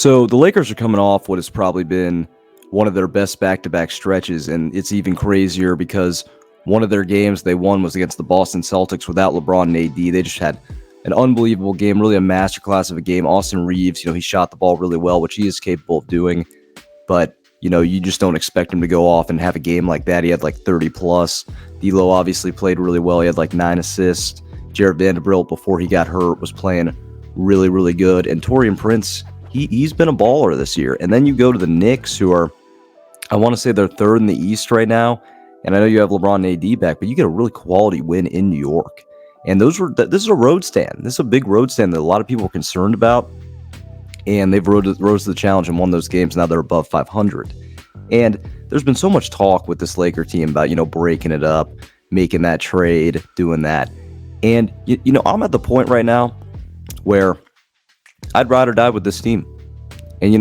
So the Lakers are coming off what has probably been one of their best back-to-back stretches, and it's even crazier because one of their games they won was against the Boston Celtics without LeBron and AD. They just had an unbelievable game, really a masterclass of a game. Austin Reeves, he shot the ball really well, which he is capable of doing, but you just don't expect him to go off and have a game like that. He had like 30 plus. D'Lo obviously played really well. He had like 9 assists. Jared Vanderbilt, before he got hurt, was playing really, really good. And Taurean Prince, he's been a baller this year. And then you go to the Knicks, who are, I want to say they're third in the East right now. And I know you have LeBron and AD back, but you get a really quality win in New York. And this is a road stand. This is a big road stand that a lot of people are concerned about. And they've rose to the challenge and won those games. Now they're above 500. And there's been so much talk with this Laker team about, breaking it up, making that trade, doing that. And, I'm at the point right now where I'd ride or die with this team. And,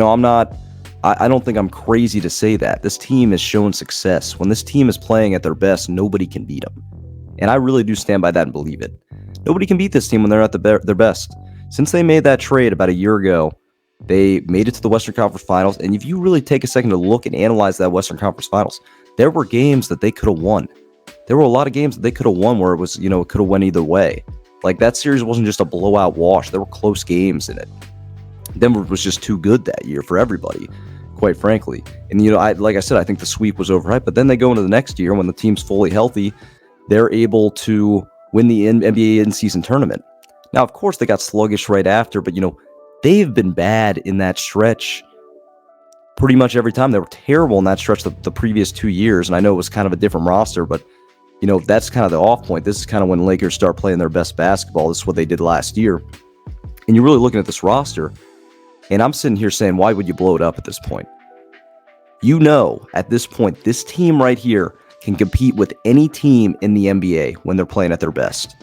I don't think I'm crazy to say that. This team has shown success. When this team is playing at their best, nobody can beat them. And I really do stand by that and believe it. Nobody can beat this team when they're at their best. Since they made that trade about a year ago, they made it to the Western Conference Finals. And if you really take a second to look and analyze that Western Conference Finals, there were games that they could have won. There were a lot of games that they could have won where it was, it could have went either way. Like, that series wasn't just a blowout wash. There were close games in it. Denver was just too good that year for everybody, quite frankly. And, like I said, I think the sweep was overhyped. But then they go into the next year when the team's fully healthy, they're able to win the NBA in-season tournament. Now, of course, they got sluggish right after, but, they've been bad in that stretch pretty much every time. They were terrible in that stretch the previous 2 years, and I know it was kind of a different roster, but, that's kind of the off point. This is kind of when Lakers start playing their best basketball. This is what they did last year. And you're really looking at this roster, and I'm sitting here saying, why would you blow it up at this point? At this point, this team right here can compete with any team in the NBA when they're playing at their best.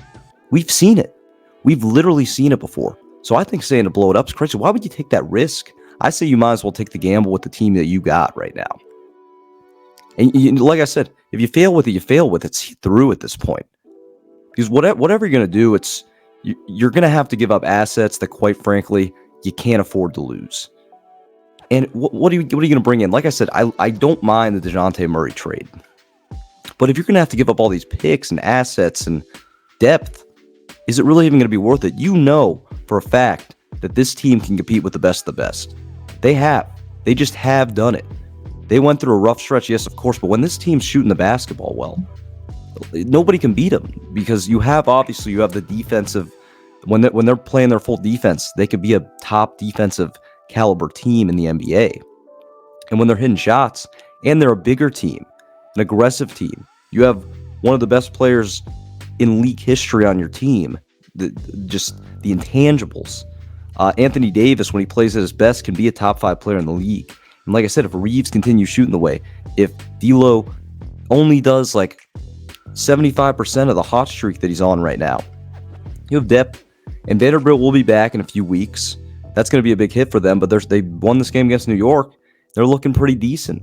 We've seen it. We've literally seen it before. So I think saying to blow it up is crazy. Why would you take that risk? I say you might as well take the gamble with the team that you got right now. And like I said, if you fail with it, you fail with it. It's through at this point. Because whatever you're going to do, you're going to have to give up assets that, quite frankly, you can't afford to lose. And what are you going to bring in? Like I said, I don't mind the DeJounte Murray trade. But if you're going to have to give up all these picks and assets and depth, is it really even going to be worth it? For a fact that this team can compete with the best of the best. They have. They just have done it. They went through a rough stretch, yes, of course, but when this team's shooting the basketball well, nobody can beat them because you have the defensive. When they're playing their full defense, they could be a top defensive caliber team in the NBA. And when they're hitting shots, and they're a bigger team, an aggressive team, you have one of the best players in league history on your team. Just the intangibles. Anthony Davis, when he plays at his best, can be a top 5 player in the league. And like I said, if Reeves continues shooting the way, if D'Lo only does like 75% of the hot streak that he's on right now, you have depth. And Vanderbilt will be back in a few weeks. That's going to be a big hit for them, but they won this game against New York. They're looking pretty decent.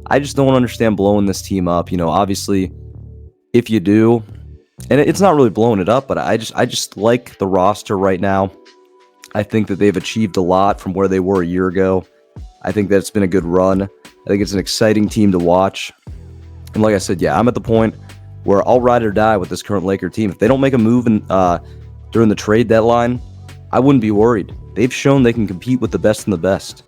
I just don't understand blowing this team up. Obviously, if you do, and it's not really blowing it up, but I just like the roster right now. I think that they've achieved a lot from where they were a year ago. I think that it's been a good run. I think it's an exciting team to watch. And like I said, I'm at the point where I'll ride or die with this current Laker team. If they don't make a move during the trade deadline, I wouldn't be worried. They've shown they can compete with the best and the best.